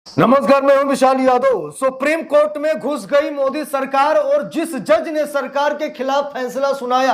नमस्कार, मैं हूं विशाल यादव। सुप्रीम कोर्ट में घुस गई मोदी सरकार और जिस जज ने सरकार के खिलाफ फैसला सुनाया,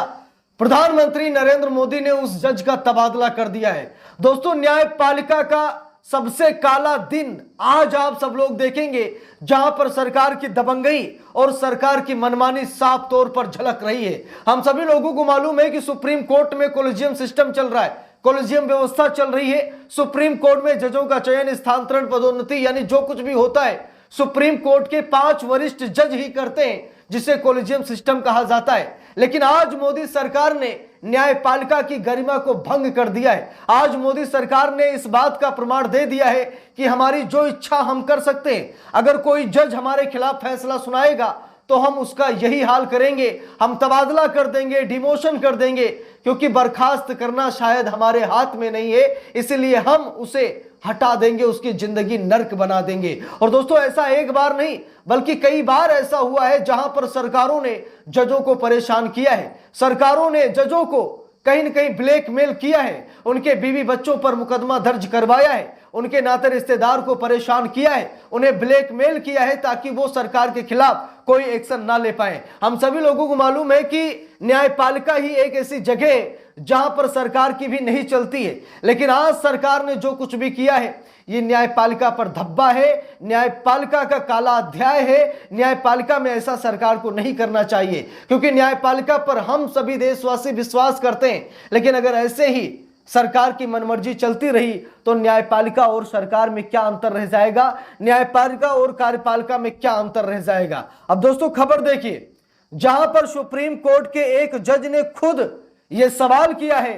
प्रधानमंत्री नरेंद्र मोदी ने उस जज का तबादला कर दिया है। दोस्तों, न्यायपालिका का सबसे काला दिन आज आप सब लोग देखेंगे, जहां पर सरकार की दबंगई और सरकार की मनमानी साफ तौर पर झलक रही है। हम सभी लोगों को मालूम है कि सुप्रीम कोर्ट में कोलेजियम सिस्टम चल रहा है, कोलेजियम व्यवस्था चल रही है। सुप्रीम कोर्ट में जजों का चयन, स्थानांतरण, पदोन्नति यानी जो कुछ भी होता है सुप्रीम कोर्ट के 5 वरिष्ठ जज ही करते हैं, जिसे कोलेजियम सिस्टम कहा जाता है। लेकिन आज मोदी सरकार ने न्यायपालिका की गरिमा को भंग कर दिया है। आज मोदी सरकार ने इस बात का प्रमाण दे दिया है कि हमारी जो इच्छा हम कर सकते हैं। अगर कोई जज हमारे खिलाफ फैसला सुनाएगा तो हम उसका यही हाल करेंगे, हम तबादला कर देंगे, डिमोशन कर देंगे, क्योंकि बर्खास्त करना शायद हमारे हाथ में नहीं है, इसलिए हम उसे हटा देंगे, उसकी जिंदगी नर्क बना देंगे। और दोस्तों, ऐसा एक बार नहीं बल्कि कई बार ऐसा हुआ है जहां पर सरकारों ने जजों को परेशान किया है। सरकारों ने जजों को कहीं न कहीं ब्लैकमेल किया है, उनके बीवी बच्चों पर मुकदमा दर्ज करवाया है, उनके नाते रिश्तेदार को परेशान किया है, उन्हें ब्लैकमेल किया है ताकि वो सरकार के खिलाफ कोई एक्शन ना ले पाए। हम सभी लोगों को मालूम है कि न्यायपालिका ही एक ऐसी जगह है जहां पर सरकार की भी नहीं चलती है। लेकिन आज सरकार ने जो कुछ भी किया है, ये न्यायपालिका पर धब्बा है, न्यायपालिका का काला अध्याय है। न्यायपालिका में ऐसा सरकार को नहीं करना चाहिए, क्योंकि न्यायपालिका पर हम सभी देशवासी विश्वास करते हैं। लेकिन अगर ऐसे ही सरकार की मनमर्जी चलती रही तो न्यायपालिका और सरकार में क्या अंतर रह जाएगा, न्यायपालिका और कार्यपालिका में क्या अंतर रह जाएगा। अब दोस्तों, खबर देखिए, जहां पर सुप्रीम कोर्ट के एक जज ने खुद यह सवाल किया है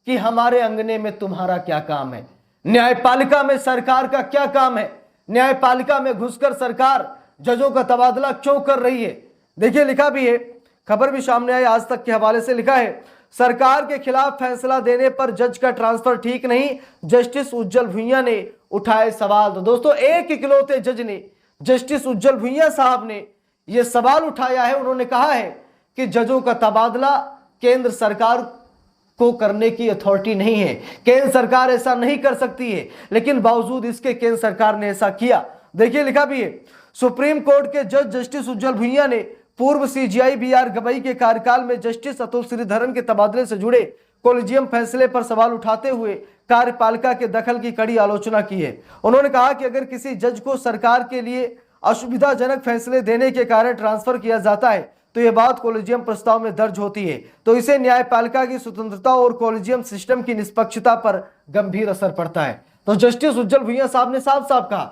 कि हमारे अंगने में तुम्हारा क्या काम है, न्यायपालिका में सरकार का क्या काम है, न्यायपालिका में घुसकर सरकार जजों का तबादला क्यों कर रही है। देखिए, लिखा भी है, खबर भी सामने आई, आज तक के हवाले से लिखा है, सरकार के खिलाफ फैसला देने पर जज का ट्रांसफर ठीक नहीं, जस्टिस उज्जवल भुइयां ने उठाए सवाल। तो दोस्तों, एक इकलौते जज ने, जस्टिस उज्जवल भुइयां साहब ने यह सवाल उठाया है। उन्होंने कहा है कि जजों का तबादला केंद्र सरकार को करने की अथॉरिटी नहीं है, केंद्र सरकार ऐसा नहीं कर सकती है, लेकिन बावजूद इसके केंद्र सरकार ने ऐसा किया। देखिए, लिखा भी है, सुप्रीम कोर्ट के जज जस्टिस उज्जवल भुइयां ने पूर्व सीजीआई बीआर गवई के कार्यकाल में जस्टिस अतुल श्रीधरन के तबादले से जुड़े कोलेजियम फैसले पर सवाल उठाते हुए कार्यपालिका के दखल की कड़ी आलोचना की है। उन्होंने कहा कि अगर किसी जज को सरकार के लिए असुविधाजनक फैसले देने के कारण ट्रांसफर किया जाता है तो यह बात कोलेजियम प्रस्ताव में दर्ज होती है, तो इसे न्यायपालिका की स्वतंत्रता और कोलेजियम सिस्टम की निष्पक्षता पर गंभीर असर पड़ता है। तो जस्टिस उज्जवल भुइयां साहब ने साफ साफ कहा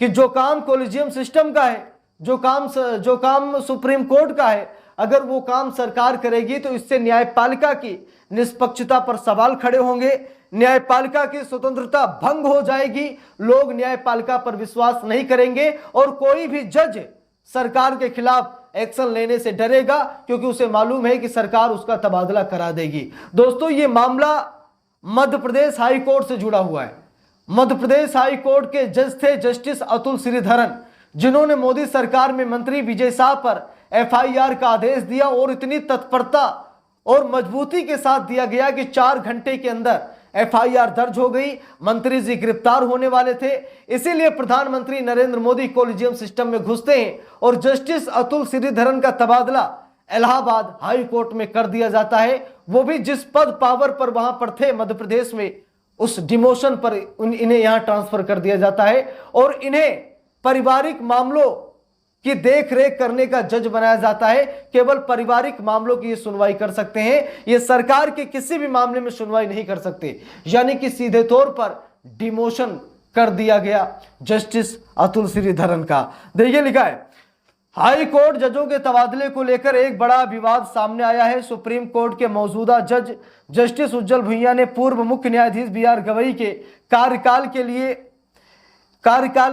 कि जो काम कोलेजियम सिस्टम का है, जो काम सुप्रीम कोर्ट का है, अगर वो काम सरकार करेगी तो इससे न्यायपालिका की निष्पक्षता पर सवाल खड़े होंगे, न्यायपालिका की स्वतंत्रता भंग हो जाएगी, लोग न्यायपालिका पर विश्वास नहीं करेंगे और कोई भी जज सरकार के खिलाफ एक्शन लेने से डरेगा, क्योंकि उसे मालूम है कि सरकार उसका तबादला करा देगी। दोस्तों, ये मामला मध्य प्रदेश हाई कोर्ट से जुड़ा हुआ है। मध्य प्रदेश हाई कोर्ट के जज थे जस्टिस अतुल श्रीधरन, जिन्होंने मोदी सरकार में मंत्री विजय शाह पर एफआईआर का आदेश दिया और इतनी तत्परता और मजबूती के साथ दिया गया कि 4 घंटे के अंदर एफआईआर दर्ज हो गई, मंत्री जी गिरफ्तार होने वाले थे। इसीलिए प्रधानमंत्री नरेंद्र मोदी कोलेजियम सिस्टम में घुसते हैं और जस्टिस अतुल श्रीधरन का तबादला इलाहाबाद हाई कोर्ट में कर दिया जाता है। वो भी जिस पद पावर पर वहां पर थे मध्य प्रदेश में, उस डिमोशन पर इन्हें यहां ट्रांसफर कर दिया जाता है और इन्हें पारिवारिक मामलों की देखरेख करने का जज बनाया जाता है। केवल पारिवारिक मामलों की ये सुनवाई कर सकते हैं, ये सरकार के किसी भी मामले में सुनवाई नहीं कर सकते। यानी कि सीधे तौर पर डिमोशन कर दिया गया जस्टिस अतुल श्रीधरन का। देखिए, लिखा है, हाई कोर्ट जजों के तबादले को लेकर एक बड़ा विवाद सामने आया है। सुप्रीम कोर्ट के मौजूदा जज जस्टिस उज्जवल भुइयां ने पूर्व मुख्य न्यायाधीश बीआर गवई के कार्यकाल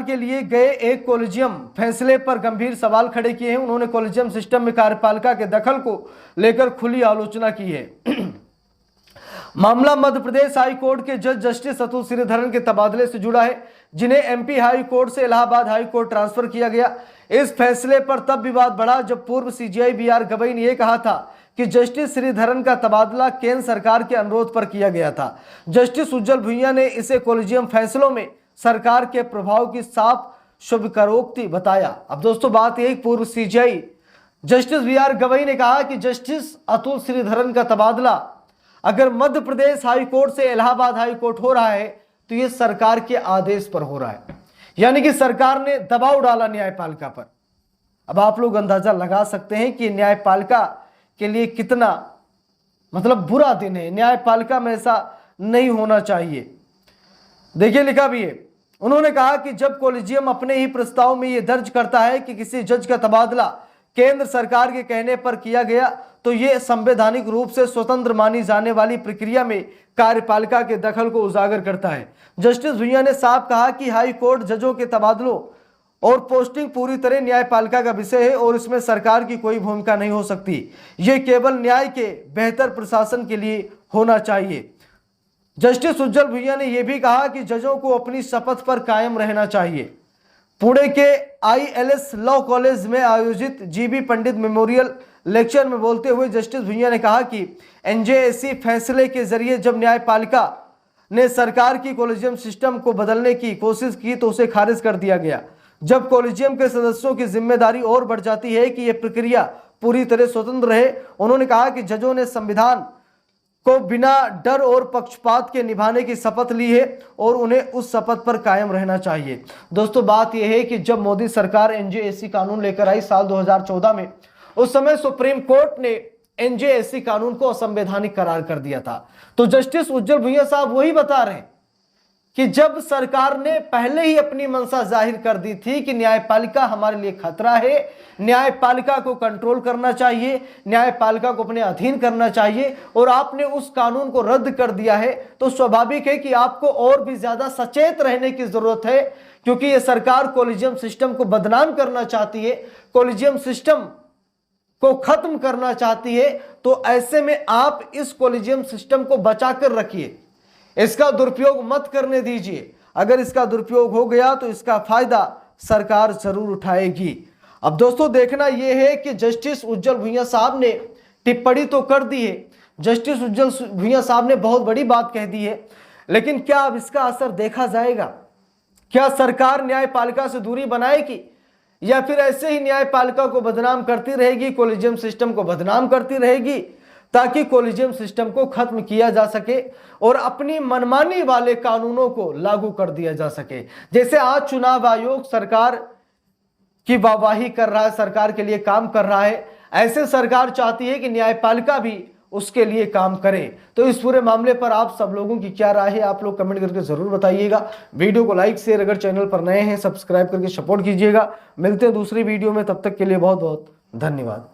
के लिए गए एक कोलेजियम फैसले पर गंभीर सवाल खड़े किए हैं। उन्होंने कोलेजियम सिस्टम में कार्यपालिका के दखल को लेकर खुली आलोचना की है। मामला मध्य प्रदेश हाई कोर्ट के जज जस्टिस अतुल श्रीधरन के तबादले से जुड़ा है, जिन्हें एमपी हाई कोर्ट से इलाहाबाद हाई कोर्ट ट्रांसफर किया गया। इस फैसले पर तब विवाद बढ़ा जब पूर्व सीजीआई बीआर गवई ने यह कहा था कि जस्टिस श्रीधरन का तबादला केंद्र सरकार के अनुरोध पर किया गया था। जस्टिस उज्जवल भुइयां ने इसे कोलेजियम फैसलों में सरकार के प्रभाव की साफ शुभकरोक्ति बताया। अब दोस्तों बात यह, पूर्व सीजेआई जस्टिस BR गवई ने कहा कि जस्टिस अतुल श्रीधरन का तबादला अगर मध्य प्रदेश हाईकोर्ट से इलाहाबाद हाईकोर्ट हो रहा है तो यह सरकार के आदेश पर हो रहा है, यानी कि सरकार ने दबाव डाला न्यायपालिका पर। अब आप लोग अंदाजा लगा सकते हैं कि न्यायपालिका के लिए कितना बुरा दिन है। न्यायपालिका में ऐसा नहीं होना चाहिए। देखिए लिखा भी है, उन्होंने कहा कि जब कॉलेजियम अपने ही प्रस्ताव में यह दर्ज करता है कि किसी जज का तबादला केंद्र सरकार के कहने पर किया गया तो यह संवैधानिक रूप से स्वतंत्र मानी जाने वाली प्रक्रिया में कार्यपालिका के दखल को उजागर करता है। जस्टिस भुइयां ने साफ कहा कि हाई कोर्ट जजों के तबादलों और पोस्टिंग पूरी तरह न्यायपालिका का विषय है और इसमें सरकार की कोई भूमिका नहीं हो सकती। यह केवल न्याय के बेहतर प्रशासन के लिए होना चाहिए। जस्टिस उज्जवल भुइयां ने यह भी कहा कि जजों को अपनी शपथ पर कायम रहना चाहिए। पुणे के ILS लॉ कॉलेज में आयोजित GB पंडित मेमोरियल लेक्चर में बोलते हुए जस्टिस भुइयां ने कहा कि NJSC फैसले के जरिए जब न्यायपालिका ने सरकार की कॉलेजियम सिस्टम को बदलने की कोशिश की तो उसे खारिज कर दिया गया। जब कॉलेजियम के सदस्यों की जिम्मेदारी और बढ़ जाती है कि यह प्रक्रिया पूरी तरह स्वतंत्र रहे। उन्होंने कहा कि जजों ने संविधान को बिना डर और पक्षपात के निभाने की शपथ ली है और उन्हें उस शपथ पर कायम रहना चाहिए। दोस्तों बात यह है कि जब मोदी सरकार NJSC कानून लेकर आई साल 2014 में, उस समय सुप्रीम कोर्ट ने NJSC कानून को असंवैधानिक करार कर दिया था। तो जस्टिस उज्जवल भुइयां साहब वही बता रहे हैं कि जब सरकार ने पहले ही अपनी मंशा जाहिर कर दी थी कि न्यायपालिका हमारे लिए खतरा है, न्यायपालिका को कंट्रोल करना चाहिए, न्यायपालिका को अपने अधीन करना चाहिए, और आपने उस कानून को रद्द कर दिया है, तो स्वाभाविक है कि आपको और भी ज्यादा सचेत रहने की जरूरत है, क्योंकि यह सरकार कॉलेजियम सिस्टम को बदनाम करना चाहती है, कॉलेजियम सिस्टम को खत्म करना चाहती है। तो ऐसे में आप इस कॉलेजियम सिस्टम को बचाकर रखिए, इसका दुरुपयोग मत करने दीजिए। अगर इसका दुरुपयोग हो गया तो इसका फायदा सरकार जरूर उठाएगी। अब दोस्तों देखना यह है कि जस्टिस उज्जवल भुइयां साहब ने टिप्पणी तो कर दी है, जस्टिस उज्जवल भुइयां साहब ने बहुत बड़ी बात कह दी है, लेकिन क्या अब इसका असर देखा जाएगा? क्या सरकार न्यायपालिका से दूरी बनाएगी या फिर ऐसे ही न्यायपालिका को बदनाम करती रहेगी, कॉलेजियम सिस्टम को बदनाम करती रहेगी, ताकि कॉलेजियम सिस्टम को खत्म किया जा सके और अपनी मनमानी वाले कानूनों को लागू कर दिया जा सके? जैसे आज चुनाव आयोग सरकार की वाहवाही कर रहा है, सरकार के लिए काम कर रहा है, ऐसे सरकार चाहती है कि न्यायपालिका भी उसके लिए काम करे। तो इस पूरे मामले पर आप सब लोगों की क्या राय है, आप लोग कमेंट करके जरूर बताइएगा। वीडियो को लाइक शेयर, अगर चैनल पर नए हैं सब्सक्राइब करके सपोर्ट कीजिएगा। मिलते हैं दूसरी वीडियो में, तब तक के लिए बहुत बहुत धन्यवाद।